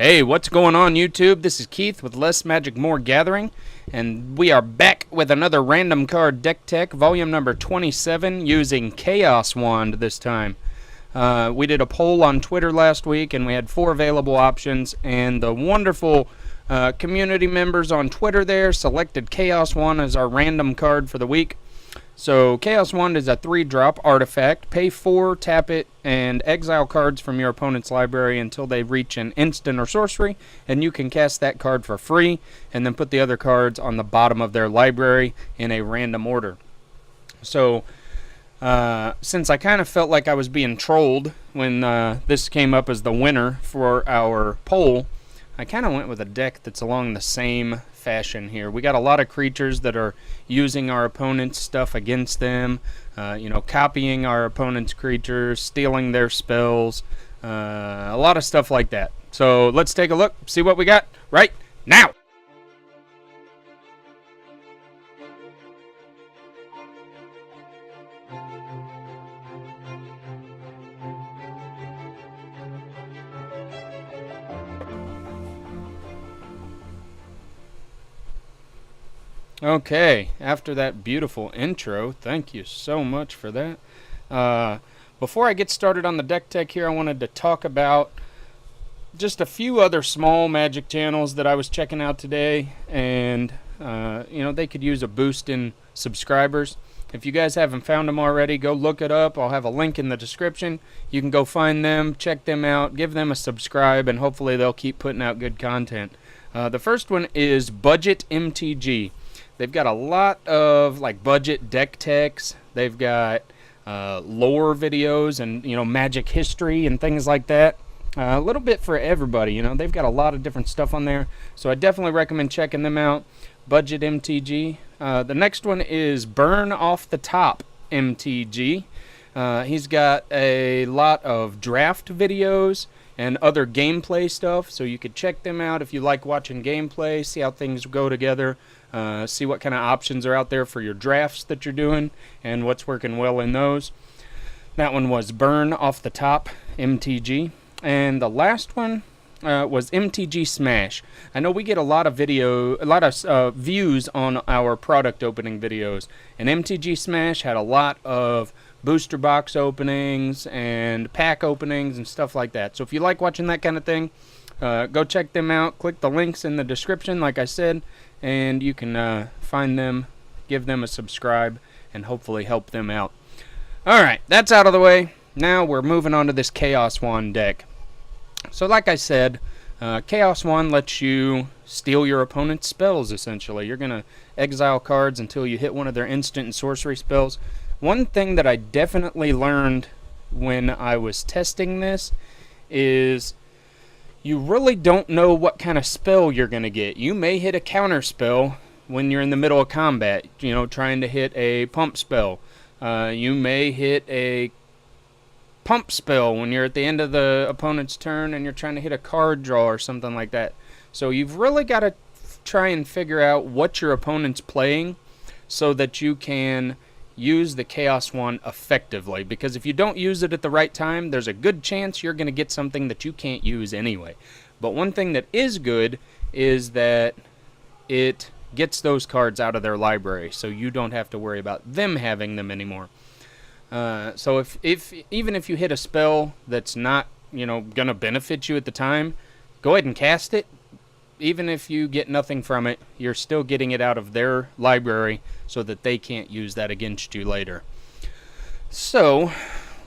Hey, what's going on YouTube? This is Keith with Less Magic More Gathering, and we are back with another random card deck tech, volume number 27, using Chaos Wand this time. We did a poll on Twitter last week, and we had 4 available options, and the wonderful community members on Twitter there selected Chaos Wand as our random card for the week. So Chaos Wand is a 3-drop artifact. Pay 4, tap it, and exile cards from your opponent's library until they reach an instant or sorcery, and you can cast that card for free, and then put the other cards on the bottom of their library in a random order. So since I kind of felt like I was being trolled when this came up as the winner for our poll, I kind of went with a deck that's along the same fashion here. We got a lot of creatures that are using our opponent's stuff against them, copying our opponent's creatures, stealing their spells, a lot of stuff like that. So let's take a look, see what we got right now. Okay, after that beautiful intro, thank you so much for that. Before I get started on the deck tech here, I wanted to talk about just a few other small Magic channels that I was checking out today, and they could use a boost in subscribers. If you guys haven't found them already, go look it up. I'll have a link in the description. You can go find them, check them out, give them a subscribe, and hopefully they'll keep putting out good content. The first one is Budget MTG. They've got a lot of budget deck techs. They've got lore videos and magic history and things like that. A little bit for everybody. They've got a lot of different stuff on there. So I definitely recommend checking them out. Budget MTG. The next one is Burn Off the Top MTG. He's got a lot of draft videos and other gameplay stuff, so you could check them out if you like watching gameplay, see how things go together, see what kind of options are out there for your drafts that you're doing and what's working well in those. That one was Burn Off the Top MTG. And the last one was MTG Smash. I know we get a lot of views on our product opening videos, and MTG Smash had a lot of booster box openings and pack openings and stuff like that. So if you like watching that kind of thing, go check them out. Click the links in the description, like I said, and you can find them, give them a subscribe, and hopefully help them out. Alright, that's out of the way. Now we're moving on to this Chaos Wand deck. So like I said, Chaos Wand lets you steal your opponent's spells, essentially. You're going to exile cards until you hit one of their instant and sorcery spells. One thing that I definitely learned when I was testing this is you really don't know what kind of spell you're going to get. You may hit a counter spell when you're in the middle of combat, trying to hit a pump spell. You may hit a pump spell when you're at the end of the opponent's turn and you're trying to hit a card draw or something like that. So you've really got to try and figure out what your opponent's playing so that you can use the Chaos Wand effectively, because if you don't use it at the right time, there's a good chance you're going to get something that you can't use anyway. But one thing that is good is that it gets those cards out of their library, so you don't have to worry about them having them anymore. So even if you hit a spell that's not going to benefit you at the time, go ahead and cast it. Even if you get nothing from it, you're still getting it out of their library so that they can't use that against you later. So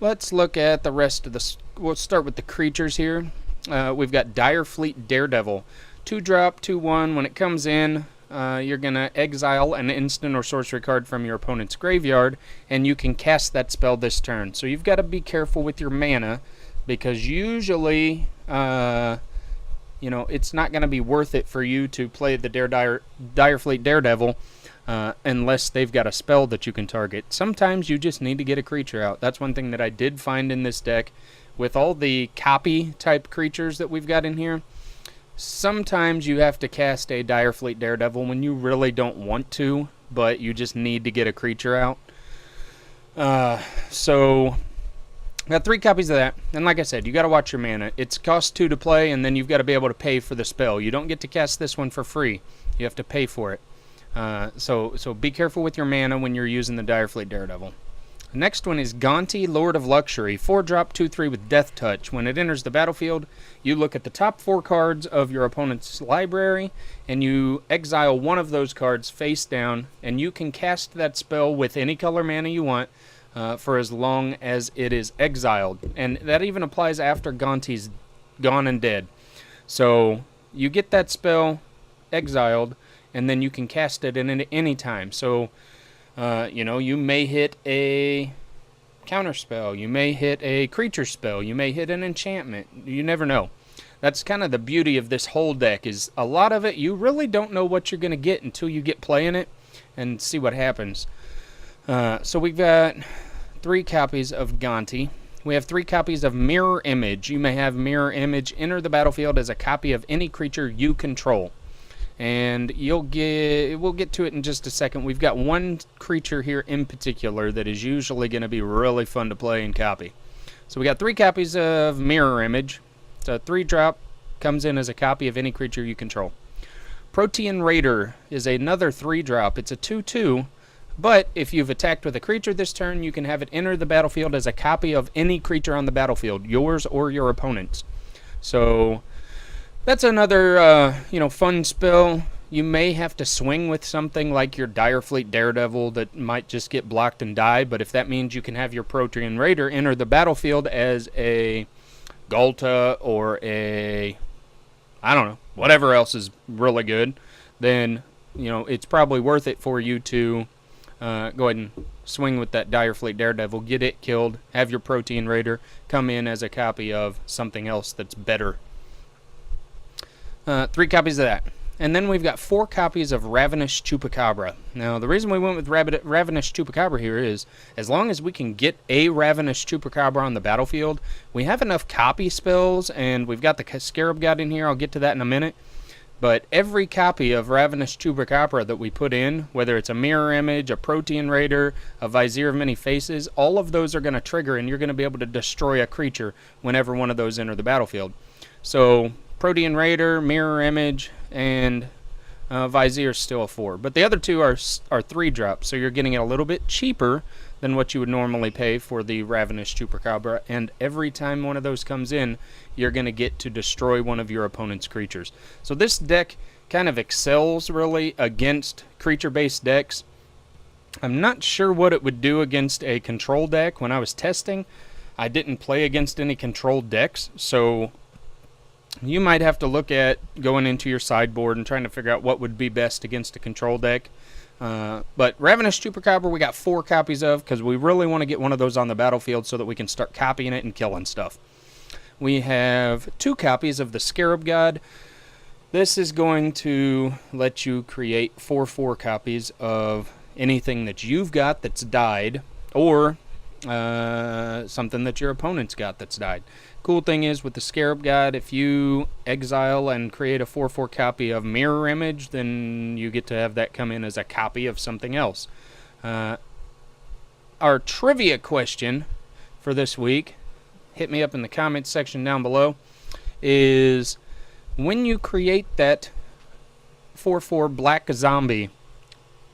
let's look at the rest of the... We'll start with the creatures here. We've got Direfleet Daredevil. 2-drop, 2/1. When it comes in, you're going to exile an instant or sorcery card from your opponent's graveyard, and you can cast that spell this turn. So you've got to be careful with your mana, because usually... it's not going to be worth it for you to play the Direfleet Daredevil unless they've got a spell that you can target. Sometimes you just need to get a creature out. That's one thing that I did find in this deck. With all the copy type creatures that we've got in here, sometimes you have to cast a Direfleet Daredevil when you really don't want to, but you just need to get a creature out. So Got 3 copies of that, and like I said, you got to watch your mana. It's cost 2 to play, and then you've got to be able to pay for the spell. You don't get to cast this one for free. You have to pay for it. So be careful with your mana when you're using the Direfleet Daredevil. The next one is Gonti, Lord of Luxury. 4-drop, 2/3 with Death Touch. When it enters the battlefield, you look at the top 4 cards of your opponent's library, and you exile one of those cards face down, and you can cast that spell with any color mana you want, for as long as it is exiled. And that even applies after Gonti's gone and dead. So you get that spell exiled, and then you can cast it in any time. So, you may hit a counter spell. You may hit a creature spell. You may hit an enchantment. You never know. That's kind of the beauty of this whole deck, is a lot of it you really don't know what you're going to get until you get playing it and see what happens. So we've got 3 copies of Gonti. We have 3 copies of Mirror Image. You may have Mirror Image enter the battlefield as a copy of any creature you control. And we'll get to it in just a second. We've got one creature here in particular that is usually going to be really fun to play and copy. So we got 3 copies of Mirror Image. It's a 3-drop, comes in as a copy of any creature you control. Protean Raider is another 3-drop. It's a 2/2. But if you've attacked with a creature this turn, you can have it enter the battlefield as a copy of any creature on the battlefield, yours or your opponent's. So that's another, fun spell. You may have to swing with something like your Direfleet Daredevil that might just get blocked and die, but if that means you can have your Protean Raider enter the battlefield as a Galta or whatever else is really good, then, it's probably worth it for you to go ahead and swing with that Direfleet Daredevil, get it killed, have your Protean Raider come in as a copy of something else that's better. 3 copies of that. And then we've got 4 copies of Ravenous Chupacabra. Now, the reason we went with Ravenous Chupacabra here is, as long as we can get a Ravenous Chupacabra on the battlefield, we have enough copy spells, and we've got the Scarab God in here. I'll get to that in a minute. But every copy of Ravenous Chupacabra that we put in, whether it's a Mirror Image, a Protean Raider, a Vizier of Many Faces, all of those are going to trigger, and you're going to be able to destroy a creature whenever one of those enter the battlefield. So Protean Raider, Mirror Image, and Vizier is still a 4. But the other 2 are 3-drops, so you're getting it a little bit cheaper than what you would normally pay for the Ravenous Chupacabra, and every time one of those comes in, you're going to get to destroy one of your opponent's creatures. So this deck kind of excels, really, against creature-based decks. I'm not sure what it would do against a control deck. When I was testing, I didn't play against any controlled decks, so you might have to look at going into your sideboard and trying to figure out what would be best against a control deck. But Ravenous Chupacabra we got 4 copies of, because we really want to get one of those on the battlefield so that we can start copying it and killing stuff. We have 2 copies of the Scarab God. This is going to let you create 4/4 copies of anything that you've got that's died, or something that your opponent's got that's died. Cool thing is, with the Scarab God, if you exile and create a 4/4 copy of Mirror Image, then you get to have that come in as a copy of something else. Our trivia question for this week, hit me up in the comments section down below, is when you create that 4/4 black zombie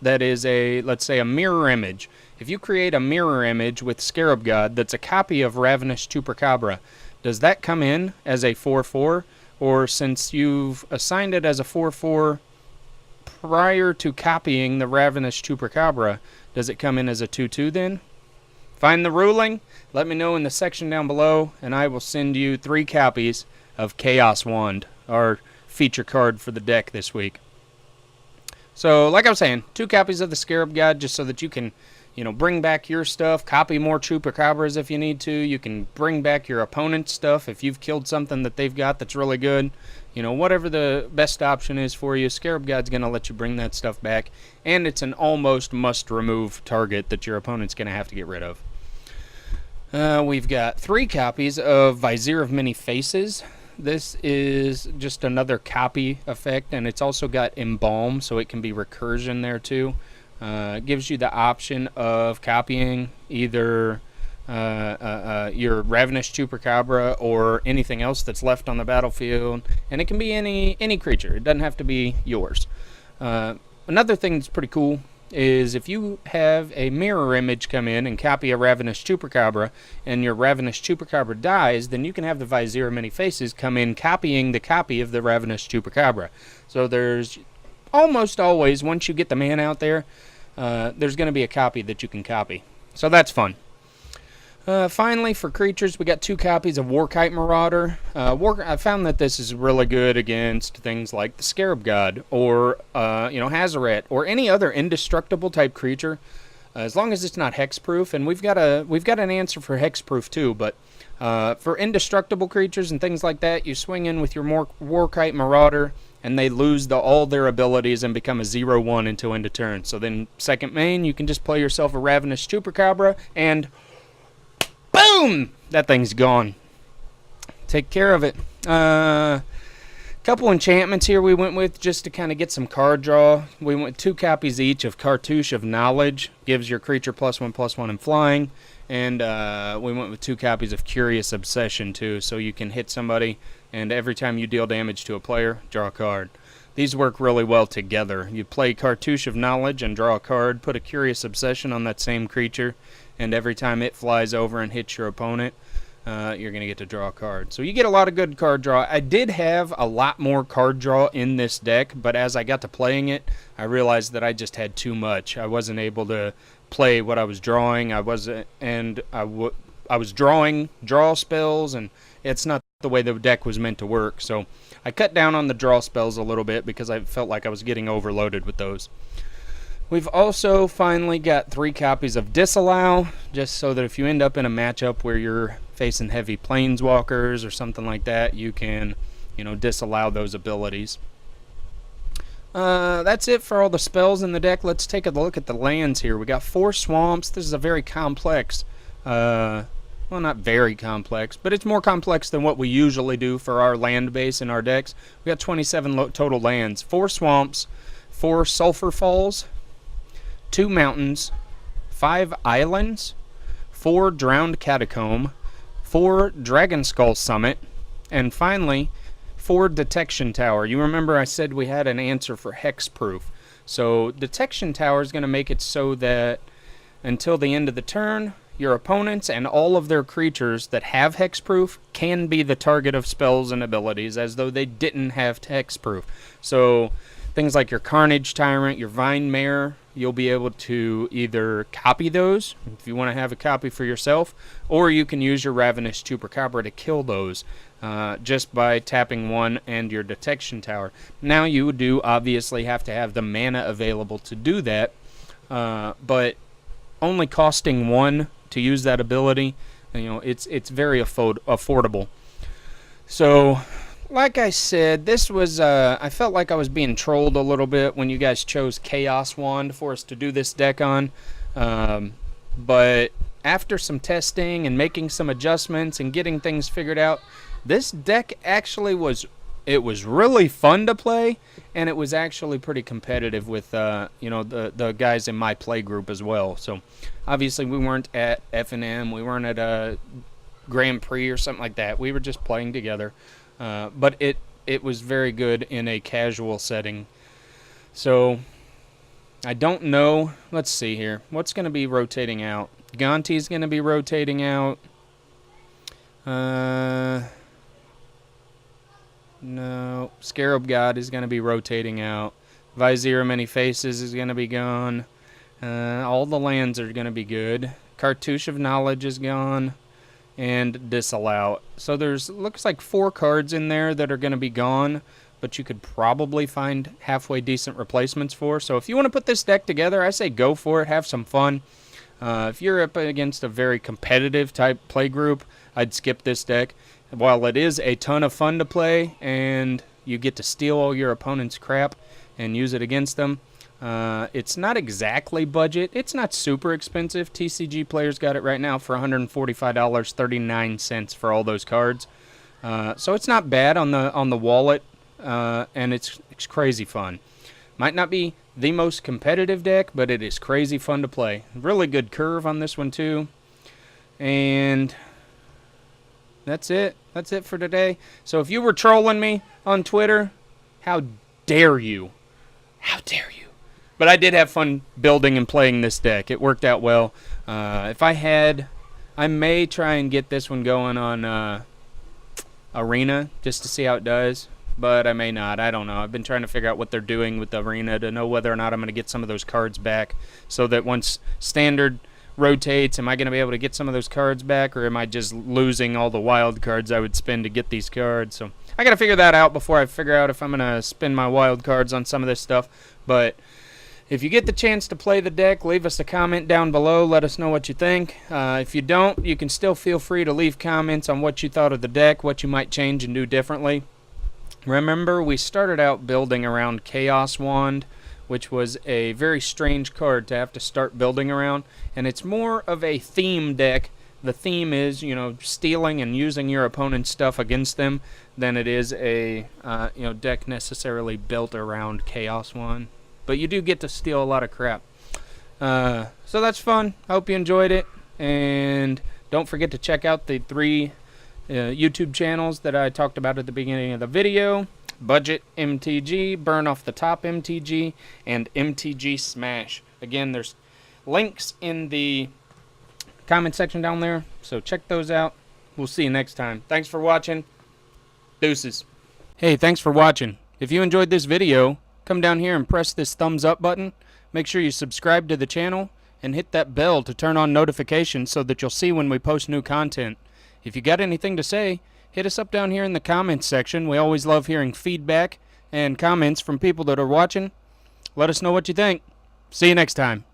that is let's say a Mirror Image, if you create a Mirror Image with Scarab God that's a copy of Ravenous Chupacabra, does that come in as a 4/4, or since you've assigned it as a 4/4 prior to copying the Ravenous Chupacabra, does it come in as a 2/2 then? Find the ruling, let me know in the section down below, and I will send you 3 copies of Chaos Wand, our feature card for the deck this week. So, like I was saying, 2 copies of the Scarab God, just so that you can, bring back your stuff, copy more Chupacabras if you need to. You can bring back your opponent's stuff if you've killed something that they've got that's really good. Whatever the best option is for you, Scarab God's going to let you bring that stuff back, and it's an almost must-remove target that your opponent's going to have to get rid of. We've got 3 copies of Vizier of Many Faces. This is just another copy effect, and it's also got Embalm, so it can be recursion there too. Gives you the option of copying either your Ravenous Chupacabra or anything else that's left on the battlefield, and it can be any creature. It doesn't have to be yours. Another thing that's pretty cool is if you have a mirror image come in and copy a Ravenous Chupacabra, and your Ravenous Chupacabra dies, then you can have the Vizier of Many Faces come in copying the copy of the Ravenous Chupacabra. So there's almost always, once you get the man out there, there's going to be a copy that you can copy. So that's fun. Finally, for creatures, we got 2 copies of Warkite Marauder. I found that this is really good against things like the Scarab God or Hazaret or any other indestructible type creature, as long as it's not hexproof. And we've got an answer for hexproof too. But for indestructible creatures and things like that, you swing in with your Warkite Marauder, and they lose all their abilities and become a 0/1 until end of turn. So then, second main, you can just play yourself a Ravenous Chupacabra and boom! That thing's gone. Take care of it. Couple enchantments here we went with just to kind of get some card draw. We went 2 copies each of Cartouche of Knowledge. Gives your creature +1/+1 in flying. And we went with 2 copies of Curious Obsession too. So you can hit somebody, and every time you deal damage to a player, draw a card. These work really well together. You play Cartouche of Knowledge and draw a card. Put a Curious Obsession on that same creature, and every time it flies over and hits your opponent, you're going to get to draw a card. So you get a lot of good card draw. I did have a lot more card draw in this deck, but as I got to playing it, I realized that I just had too much. I wasn't able to play what I was drawing. I was drawing draw spells, and it's not the way the deck was meant to work. So I cut down on the draw spells a little bit because I felt like I was getting overloaded with those. We've also finally got 3 copies of Disallow, just so that if you end up in a matchup where you're facing heavy planeswalkers or something like that, you can, disallow those abilities. That's it for all the spells in the deck. Let's take a look at the lands here. We got 4 swamps. This is a very complex, well, not very complex, but it's more complex than what we usually do for our land base in our decks. We got 27 total lands. 4 swamps, 4 sulfur falls, 2 mountains, 5 islands, 4 drowned catacomb, 4 dragon skull summit, and finally 4 detection tower. You remember I said we had an answer for hexproof. So detection tower is going to make it so that until the end of the turn, your opponents and all of their creatures that have hexproof can be the target of spells and abilities as though they didn't have hexproof. So things like your Carnage Tyrant, your Vine Mare, you'll be able to either copy those if you want to have a copy for yourself, or you can use your Ravenous Chupacabra to kill those just by tapping 1 and your Detection Tower. Now you do obviously have to have the mana available to do that, but only costing 1 to use that ability, it's very affordable. So like I said, this was, I felt like I was being trolled a little bit when you guys chose Chaos Wand for us to do this deck on. But after some testing and making some adjustments and getting things figured out, this deck actually was really fun to play, and it was actually pretty competitive with, the guys in my play group as well. So obviously we weren't at F&M, we weren't at a Grand Prix or something like that. We were just playing together. But it was very good in a casual setting. So I don't know. Let's see here. What's going to be rotating out? Gonti's going to be rotating out. No. Scarab God is going to be rotating out. Vizier of Many Faces is going to be gone. All the lands are going to be good. Cartouche of Knowledge is gone. And Disallow. So looks like 4 cards in there that are going to be gone, but you could probably find halfway decent replacements for. So if you want to put this deck together, I say go for it, have some fun. If you're up against a very competitive type play group, I'd skip this deck. While it is a ton of fun to play, and you get to steal all your opponent's crap and use it against them, it's not exactly budget. It's not super expensive. TCG Players got it right now for $145.39 for all those cards. So it's not bad on the wallet, and it's crazy fun. Might not be the most competitive deck, but it is crazy fun to play. Really good curve on this one too. And that's it. That's it for today. So if you were trolling me on Twitter, how dare you? How dare you? But I did have fun building and playing this deck. It worked out well. If I had, I may try and get this one going on Arena just to see how it does. But I may not. I don't know. I've been trying to figure out what they're doing with the Arena to know whether or not I'm going to get some of those cards back, so that once Standard rotates, am I going to be able to get some of those cards back, or am I just losing all the wild cards I would spend to get these cards? So I got to figure that out before I figure out if I'm going to spend my wild cards on some of this stuff. But if you get the chance to play the deck, leave us a comment down below. Let us know what you think. If you don't, you can still feel free to leave comments on what you thought of the deck, what you might change and do differently. Remember, we started out building around Chaos Wand, which was a very strange card to have to start building around, and it's more of a theme deck. The theme is, stealing and using your opponent's stuff against them, than it is a deck necessarily built around Chaos Wand. But you do get to steal a lot of crap. So that's fun. I hope you enjoyed it, and don't forget to check out the 3 YouTube channels that I talked about at the beginning of the video: Budget MTG, Burn Off the Top MTG, and MTG Smash. Again, there's links in the comment section down there, so check those out. We'll see you next time. Thanks for watching. Deuces. Hey, thanks for watching. If you enjoyed this video, come down here and press this thumbs up button. Make sure you subscribe to the channel and hit that bell to turn on notifications so that you'll see when we post new content. If you got anything to say, hit us up down here in the comments section. We always love hearing feedback and comments from people that are watching. Let us know what you think. See you next time.